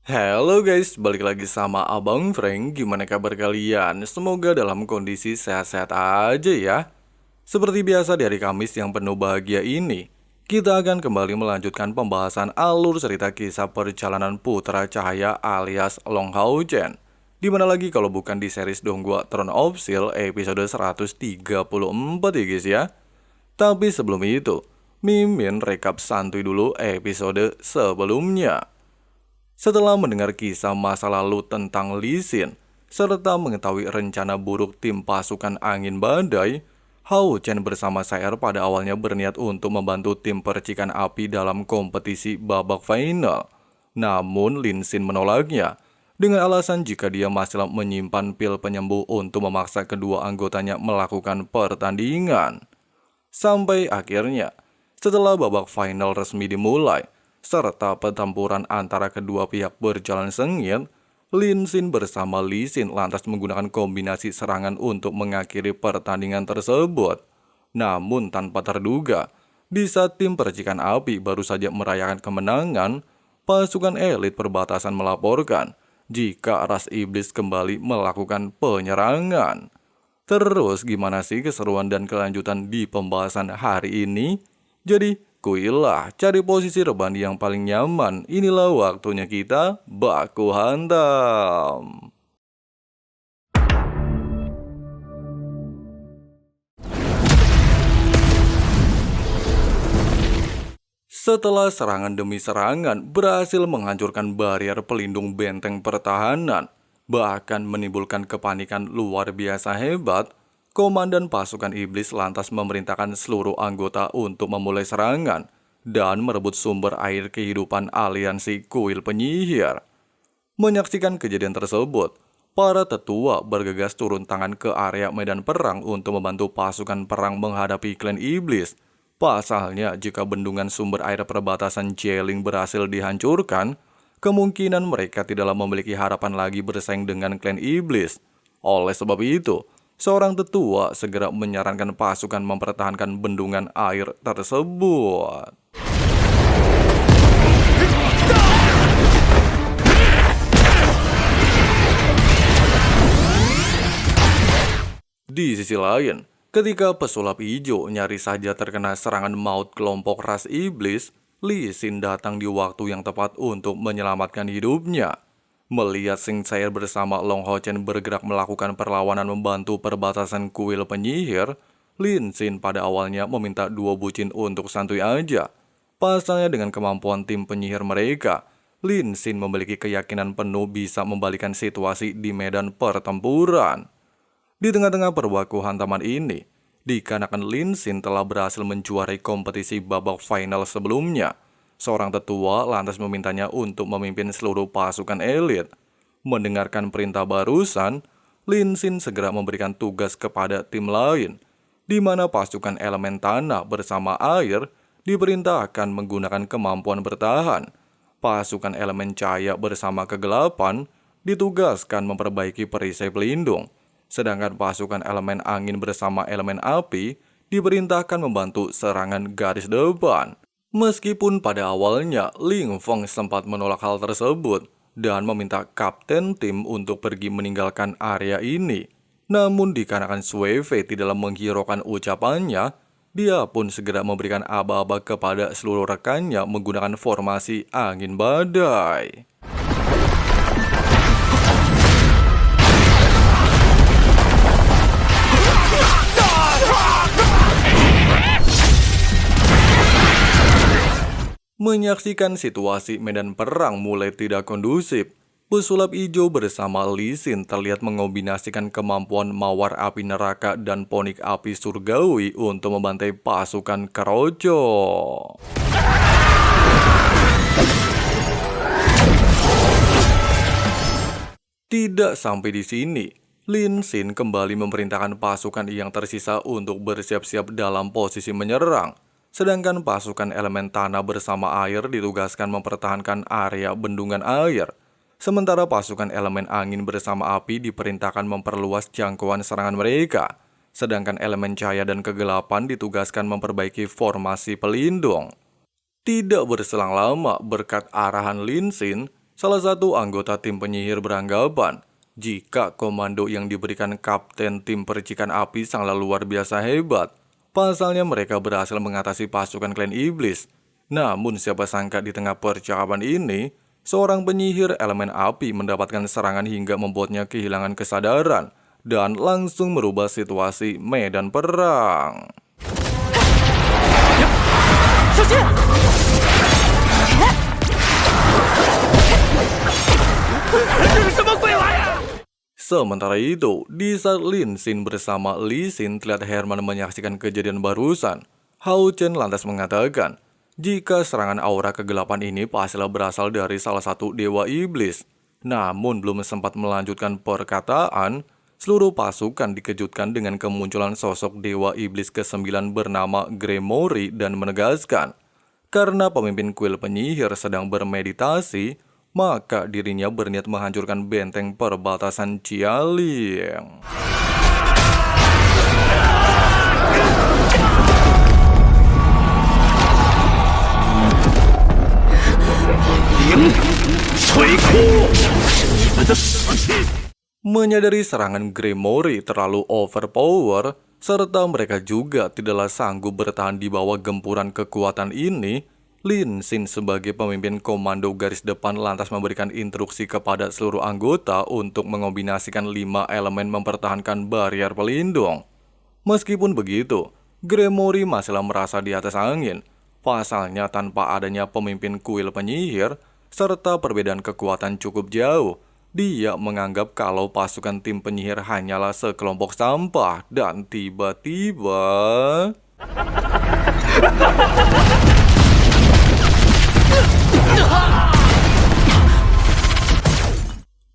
Halo guys, balik lagi sama Abang Frank. Gimana kabar kalian? Semoga dalam kondisi sehat-sehat aja ya. Seperti biasa di hari Kamis yang penuh bahagia ini, kita akan kembali melanjutkan pembahasan alur cerita kisah perjalanan Putra Cahaya alias Long Hao Chen. Dimana lagi kalau bukan di series Donggua Throne of Steel episode 134 ya guys ya. Tapi sebelum itu, Mimin rekap santuy dulu episode sebelumnya. Setelah mendengar kisah masa lalu tentang Lee Sin, serta mengetahui rencana buruk tim pasukan angin badai, Hao Chen bersama Saer pada awalnya berniat untuk membantu tim percikan api dalam kompetisi babak final. Namun Lin Sin menolaknya, dengan alasan jika dia masih menyimpan pil penyembuh untuk memaksa kedua anggotanya melakukan pertandingan. Sampai akhirnya, setelah babak final resmi dimulai, serta pertempuran antara kedua pihak berjalan sengit, Lin Xin bersama Lee Sin lantas menggunakan kombinasi serangan untuk mengakhiri pertandingan tersebut. Namun tanpa terduga, di saat tim percikan api baru saja merayakan kemenangan, pasukan elit perbatasan melaporkan jika ras iblis kembali melakukan penyerangan. Terus gimana sih keseruan dan kelanjutan di pembahasan hari ini? Jadi, kuilah cari posisi rebahan yang paling nyaman. Inilah waktunya kita baku hantam. Setelah serangan demi serangan berhasil menghancurkan barrier pelindung benteng pertahanan, bahkan menimbulkan kepanikan luar biasa hebat, Komandan pasukan iblis lantas memerintahkan seluruh anggota untuk memulai serangan dan merebut sumber air kehidupan aliansi kuil penyihir. Menyaksikan kejadian tersebut, para tetua bergegas turun tangan ke area medan perang untuk membantu pasukan perang menghadapi klan iblis. Pasalnya, jika bendungan sumber air perbatasan Jeling berhasil dihancurkan, kemungkinan mereka tidaklah memiliki harapan lagi bersaing dengan klan iblis. Oleh sebab itu, seorang tetua segera menyarankan pasukan mempertahankan bendungan air tersebut. Di sisi lain, ketika pesulap hijau nyaris saja terkena serangan maut kelompok ras iblis, Lee Sin datang di waktu yang tepat untuk menyelamatkan hidupnya. Melihat Sing Saer bersama Long Hao Chen bergerak melakukan perlawanan membantu perbatasan kuil penyihir, Lin Sin pada awalnya meminta dua bucin untuk santuy aja. Pasalnya dengan kemampuan tim penyihir mereka, Lin Sin memiliki keyakinan penuh bisa membalikan situasi di medan pertempuran. Di tengah-tengah perwaku hantaman ini, dikarenakan Lin Xin telah berhasil menjuarai kompetisi babak final sebelumnya, seorang tetua lantas memintanya untuk memimpin seluruh pasukan elit. Mendengarkan perintah barusan, Lin Xin segera memberikan tugas kepada tim lain, di mana pasukan elemen tanah bersama air diperintahkan menggunakan kemampuan bertahan. Pasukan elemen cahaya bersama kegelapan ditugaskan memperbaiki perisai pelindung. Sedangkan pasukan elemen angin bersama elemen api diperintahkan membantu serangan garis depan. Meskipun pada awalnya Ling Feng sempat menolak hal tersebut dan meminta kapten tim untuk pergi meninggalkan area ini. Namun dikarenakan Sui Fei tidaklah menghiraukan ucapannya, dia pun segera memberikan aba-aba kepada seluruh rekannya menggunakan formasi angin badai. Menyaksikan situasi medan perang mulai tidak kondusif, pesulap hijau bersama Lee Sin terlihat mengombinasikan kemampuan mawar api neraka dan ponik api surgawi untuk membantai pasukan Keroco. Tidak sampai di sini, Lin Xin kembali memerintahkan pasukan yang tersisa untuk bersiap-siap dalam posisi menyerang. Sedangkan pasukan elemen tanah bersama air ditugaskan mempertahankan area bendungan air. Sementara pasukan elemen angin bersama api diperintahkan memperluas jangkauan serangan mereka. Sedangkan elemen cahaya dan kegelapan ditugaskan memperbaiki formasi pelindung. Tidak berselang lama berkat arahan Lin Xin, Salah satu anggota tim penyihir beranggapan, jika komando yang diberikan kapten tim percikan api sangatlah luar biasa hebat. Pasalnya mereka berhasil mengatasi pasukan klan iblis. Namun siapa sangka di tengah percakapan ini, seorang penyihir elemen api mendapatkan serangan hingga membuatnya kehilangan kesadaran dan langsung merubah situasi medan perang. Sementara itu, di saat Lin Xin bersama Li Xin terlihat Herman menyaksikan kejadian barusan, Hao Chen lantas mengatakan, jika serangan aura kegelapan ini pastilah berasal dari salah satu dewa iblis. Namun belum sempat melanjutkan perkataan, seluruh pasukan dikejutkan dengan kemunculan sosok dewa iblis ke-9 bernama Gremory dan menegaskan, karena pemimpin kuil penyihir sedang bermeditasi, maka dirinya berniat menghancurkan benteng perbatasan Jialing. Menyadari serangan Gremory terlalu overpower, serta mereka juga tidaklah sanggup bertahan di bawah gempuran kekuatan ini, Lin Xin sebagai pemimpin komando garis depan lantas memberikan instruksi kepada seluruh anggota untuk mengombinasikan 5 elemen mempertahankan barrier pelindung. Meskipun begitu, Gremory masihlah merasa di atas angin. Pasalnya tanpa adanya pemimpin kuil penyihir, serta perbedaan kekuatan cukup jauh, dia menganggap kalau pasukan tim penyihir hanyalah sekelompok sampah dan tiba-tiba...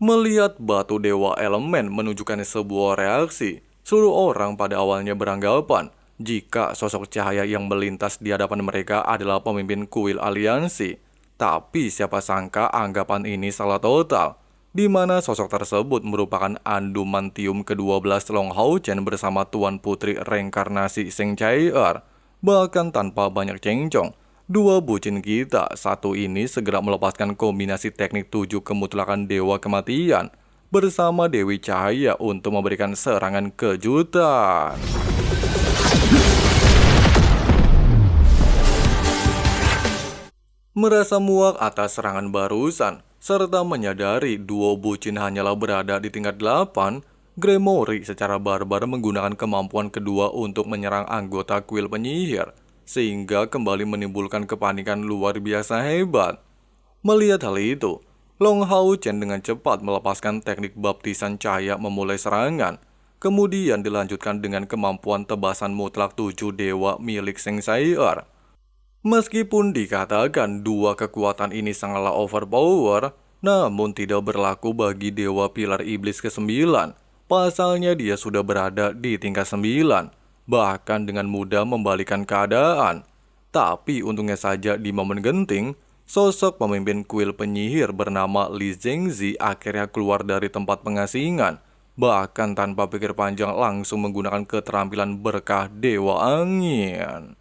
Melihat batu dewa elemen menunjukkan sebuah reaksi, seluruh orang pada awalnya beranggapan jika sosok cahaya yang melintas di hadapan mereka adalah pemimpin kuil aliansi. Tapi siapa sangka anggapan ini salah total, di mana sosok tersebut merupakan Andumantium ke-12 Long Hao Chen bersama Tuan Putri Reinkarnasi Zheng Chai'er. Bahkan tanpa banyak cengcong, dua bucin kita satu ini segera melepaskan kombinasi teknik 7 kemutlakan Dewa Kematian bersama Dewi Cahaya untuk memberikan serangan kejutan. Merasa muak atas serangan barusan, serta menyadari duo bucin hanyalah berada di tingkat 8, Gremory secara barbar menggunakan kemampuan kedua untuk menyerang anggota kuil penyihir, sehingga kembali menimbulkan kepanikan luar biasa hebat. Melihat hal itu, Long Hao Chen dengan cepat melepaskan teknik baptisan cahaya memulai serangan, kemudian dilanjutkan dengan kemampuan tebasan mutlak 7 dewa milik Zheng Chai'er. Meskipun dikatakan dua kekuatan ini sangatlah overpower, namun tidak berlaku bagi dewa pilar iblis ke-9. Pasalnya dia sudah berada di tingkat 9, bahkan dengan mudah membalikan keadaan. Tapi untungnya saja di momen genting, sosok pemimpin kuil penyihir bernama Li Zhengzi akhirnya keluar dari tempat pengasingan, bahkan tanpa pikir panjang langsung menggunakan keterampilan berkah Dewa Angin.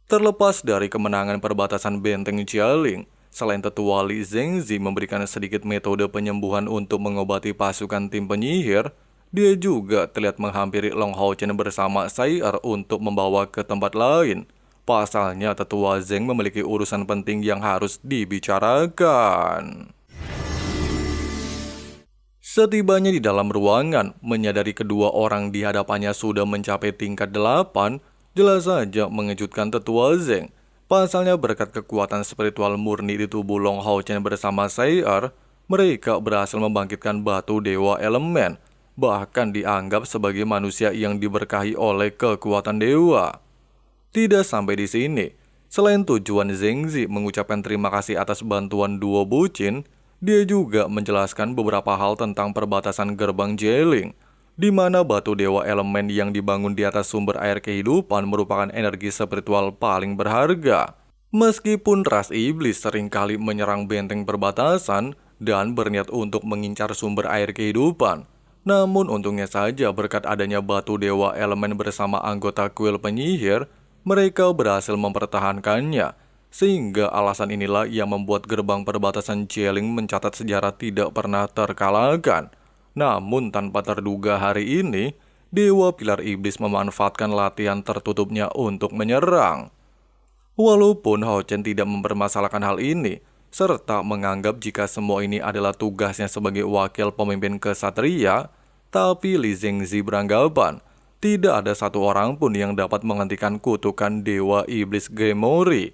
Terlepas dari kemenangan perbatasan benteng Jialing, selain tetua Li Zhengzi memberikan sedikit metode penyembuhan untuk mengobati pasukan tim penyihir, dia juga terlihat menghampiri Long Hao Chen bersama Chai'er untuk membawa ke tempat lain. Pasalnya tetua Zheng memiliki urusan penting yang harus dibicarakan. Setibanya di dalam ruangan, menyadari kedua orang di hadapannya sudah mencapai tingkat 8, jelas saja mengejutkan tetua Zheng. Pasalnya berkat kekuatan spiritual murni di tubuh Long Hao Chen bersama Chai'er, mereka berhasil membangkitkan batu dewa elemen, bahkan dianggap sebagai manusia yang diberkahi oleh kekuatan dewa. Tidak sampai di sini, selain tujuan Zhengzi mengucapkan terima kasih atas bantuan duo bucin, dia juga menjelaskan beberapa hal tentang perbatasan gerbang Jialing, di mana batu dewa elemen yang dibangun di atas sumber air kehidupan merupakan energi spiritual paling berharga. Meskipun ras iblis seringkali menyerang benteng perbatasan dan berniat untuk mengincar sumber air kehidupan, Namun untungnya saja berkat adanya batu dewa elemen bersama anggota kuil penyihir, mereka berhasil mempertahankannya. Sehingga alasan inilah yang membuat gerbang perbatasan Jieling mencatat sejarah tidak pernah terkalahkan. Namun tanpa terduga hari ini, Dewa Pilar Iblis memanfaatkan latihan tertutupnya untuk menyerang. Walaupun Hao Chen tidak mempermasalahkan hal ini, serta menganggap jika semua ini adalah tugasnya sebagai wakil pemimpin kesatria, tapi Li Zhengzi beranggapan tidak ada satu orang pun yang dapat menghentikan kutukan Dewa Iblis Grimoire.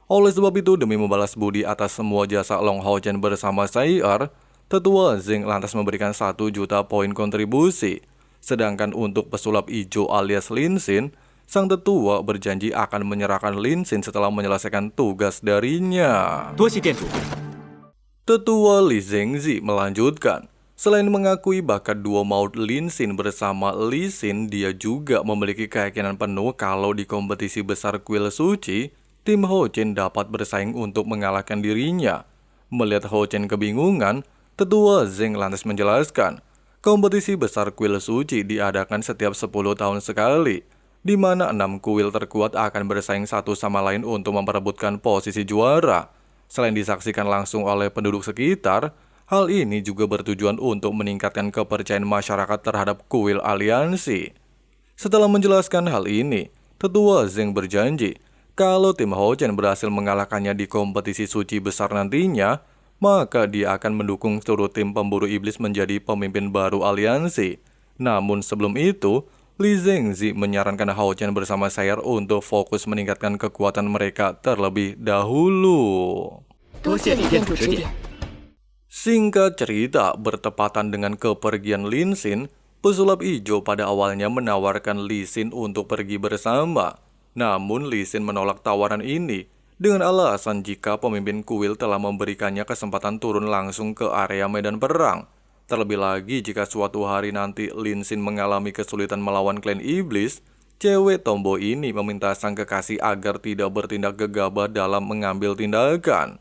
Oleh sebab itu, demi membalas budi atas semua jasa Long Hao Chen bersama Sai-Er, Tetua Zeng lantas memberikan 1 juta poin kontribusi. Sedangkan untuk pesulap ijo alias Lin Xin, sang tetua berjanji akan menyerahkan Lin Xin setelah menyelesaikan tugas darinya. Tetua Li Zhengzi melanjutkan, selain mengakui bakat duo maut Lin Xin bersama Li Xin, dia juga memiliki keyakinan penuh kalau di kompetisi besar kuil suci, tim Hao Chen dapat bersaing untuk mengalahkan dirinya. Melihat Hao Chen kebingungan, Tetua Zeng lantas menjelaskan, kompetisi besar kuil suci diadakan setiap 10 tahun sekali, di mana 6 kuil terkuat akan bersaing satu sama lain untuk memperebutkan posisi juara. Selain disaksikan langsung oleh penduduk sekitar, hal ini juga bertujuan untuk meningkatkan kepercayaan masyarakat terhadap kuil aliansi. Setelah menjelaskan hal ini, Tetua Zeng berjanji, kalau tim Hao Chen berhasil mengalahkannya di kompetisi suci besar nantinya, maka dia akan mendukung seluruh tim pemburu iblis menjadi pemimpin baru aliansi. Namun sebelum itu, Li Zhengzi menyarankan Hao Chen bersama Sai-Er untuk fokus meningkatkan kekuatan mereka terlebih dahulu. Singkat cerita, bertepatan dengan kepergian Lin Xin, pesulap ijo pada awalnya menawarkan Li Xin untuk pergi bersama. Namun Li Xin menolak tawaran ini dengan alasan jika pemimpin kuil telah memberikannya kesempatan turun langsung ke area medan perang. Terlebih lagi jika suatu hari nanti Lin Xin mengalami kesulitan melawan klan iblis, cewek tomboy ini meminta sang kekasih agar tidak bertindak gegabah dalam mengambil tindakan.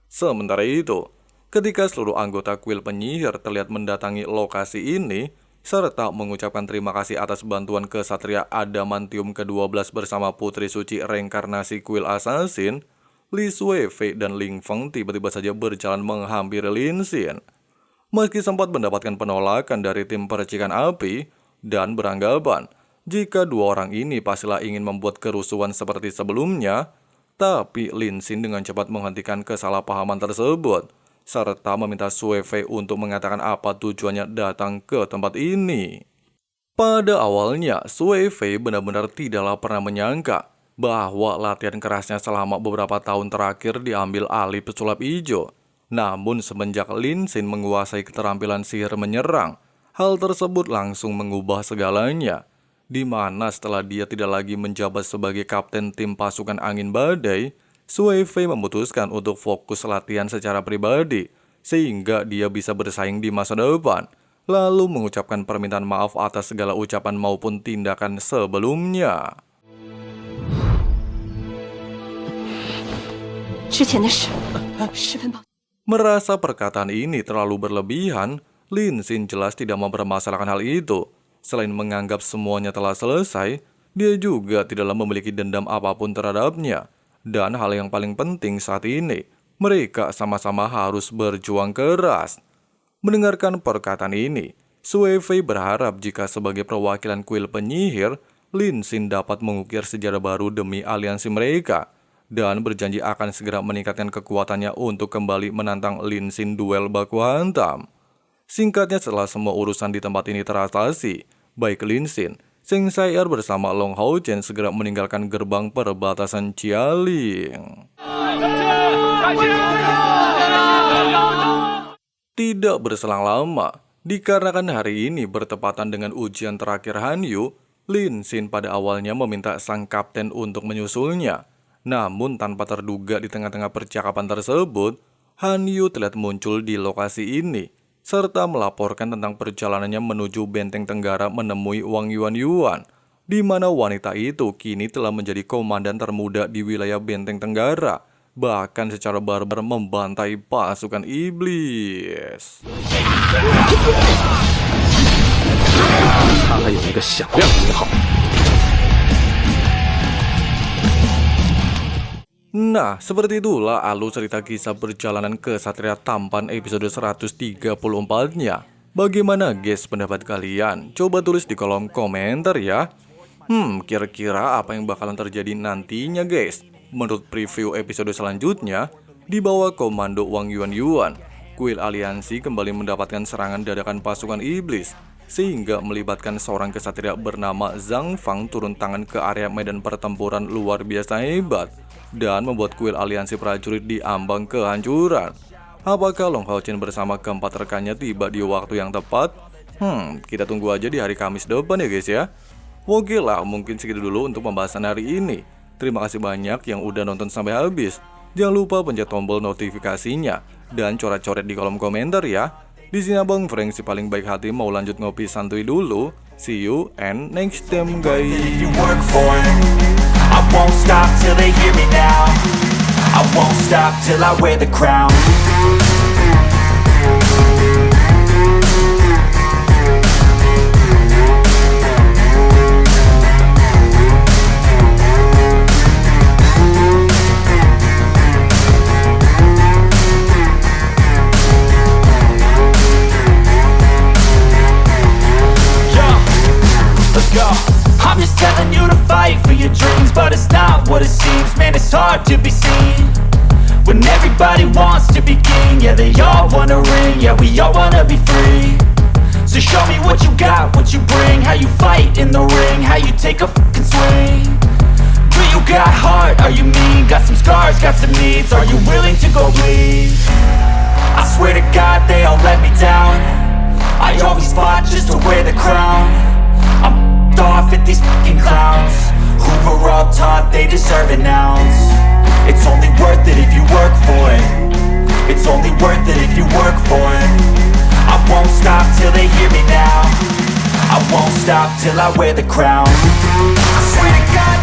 Sementara itu, ketika seluruh anggota kuil penyihir terlihat mendatangi lokasi ini, serta mengucapkan terima kasih atas bantuan kesatria Adamantium ke-12 bersama Putri Suci reinkarnasi kuil Assassin, Li Suifei dan Ling Feng tiba-tiba saja berjalan menghampiri Lin Xin. Meski sempat mendapatkan penolakan dari tim percikan api dan beranggapan jika dua orang ini pastilah ingin membuat kerusuhan seperti sebelumnya, tapi Lin Xin dengan cepat menghentikan kesalahpahaman tersebut, serta meminta Suifei untuk mengatakan apa tujuannya datang ke tempat ini. Pada awalnya, Suifei benar-benar tidaklah pernah menyangka bahwa latihan kerasnya selama beberapa tahun terakhir diambil alih pesulap ijo. Namun semenjak Lin Xin menguasai keterampilan sihir menyerang, hal tersebut langsung mengubah segalanya. Di mana setelah dia tidak lagi menjabat sebagai kapten tim pasukan angin badai, Suifei memutuskan untuk fokus latihan secara pribadi, sehingga dia bisa bersaing di masa depan, lalu mengucapkan permintaan maaf atas segala ucapan maupun tindakan sebelumnya. Merasa perkataan ini terlalu berlebihan, Lin Xin jelas tidak mempermasalahkan hal itu. Selain menganggap semuanya telah selesai, dia juga tidaklah memiliki dendam apapun terhadapnya. Dan hal yang paling penting saat ini, mereka sama-sama harus berjuang keras. Mendengarkan perkataan ini, Suifei berharap jika sebagai perwakilan kuil penyihir, Lin Xin dapat mengukir sejarah baru demi aliansi mereka, dan berjanji akan segera meningkatkan kekuatannya untuk kembali menantang Lin Xin duel baku hantam. Singkatnya, setelah semua urusan di tempat ini teratasi, baik Lin Xin, Sai-Er bersama Long Hao Chen segera meninggalkan gerbang perbatasan Jieling. Tidak berselang lama, dikarenakan hari ini bertepatan dengan ujian terakhir Han Yu, Lin Xin pada awalnya meminta sang kapten untuk menyusulnya. Namun tanpa terduga di tengah-tengah percakapan tersebut, Han Yu terlihat muncul di lokasi ini, serta melaporkan tentang perjalanannya menuju Benteng Tenggara menemui Wang Yuan, di mana wanita itu kini telah menjadi komandan termuda di wilayah Benteng Tenggara, bahkan secara barbar membantai pasukan iblis. 个响亮名号。 Nah, seperti itulah alur cerita kisah perjalanan kesatria tampan episode 134-nya. Bagaimana guys pendapat kalian? Coba tulis di kolom komentar ya. Kira-kira apa yang bakalan terjadi nantinya guys? Menurut preview episode selanjutnya, di bawah komando Wang Yuan, kuil aliansi kembali mendapatkan serangan dadakan pasukan iblis, sehingga melibatkan seorang kesatria bernama Zhang Fang turun tangan ke area medan pertempuran luar biasa hebat, dan membuat kuil aliansi prajurit diambang kehancuran. Apakah Long Hao Chen bersama keempat rekannya tiba di waktu yang tepat? Kita tunggu aja di hari Kamis depan ya guys ya. Oke lah, mungkin segitu dulu untuk pembahasan hari ini. Terima kasih banyak yang udah nonton sampai habis. Jangan lupa pencet tombol notifikasinya dan coret-coret di kolom komentar ya. Di sini Abang Frank si paling baik hati mau lanjut ngopi santuy dulu. See you and next time guys. I won't stop till they hear me now. I won't stop till I wear the crown. Let's go. I'm just telling you to fight for your dreams, but it's not what it seems. Man, it's hard to be seen when everybody wants to be king. Yeah, they all wanna ring. Yeah, we all wanna be free. So show me what you got, what you bring. How you fight in the ring, how you take a fucking swing. Do you got heart? Are you mean? Got some scars, got some needs. Are you willing to go bleed? I swear to God, they all let me down. I always fought just to wear the crown. I'm off at these fucking clowns who were all taught they deserve an ounce. It's only worth it if you work for it. It's only worth it if you work for it. I won't stop till they hear me now. I won't stop till I wear the crown. I swear to God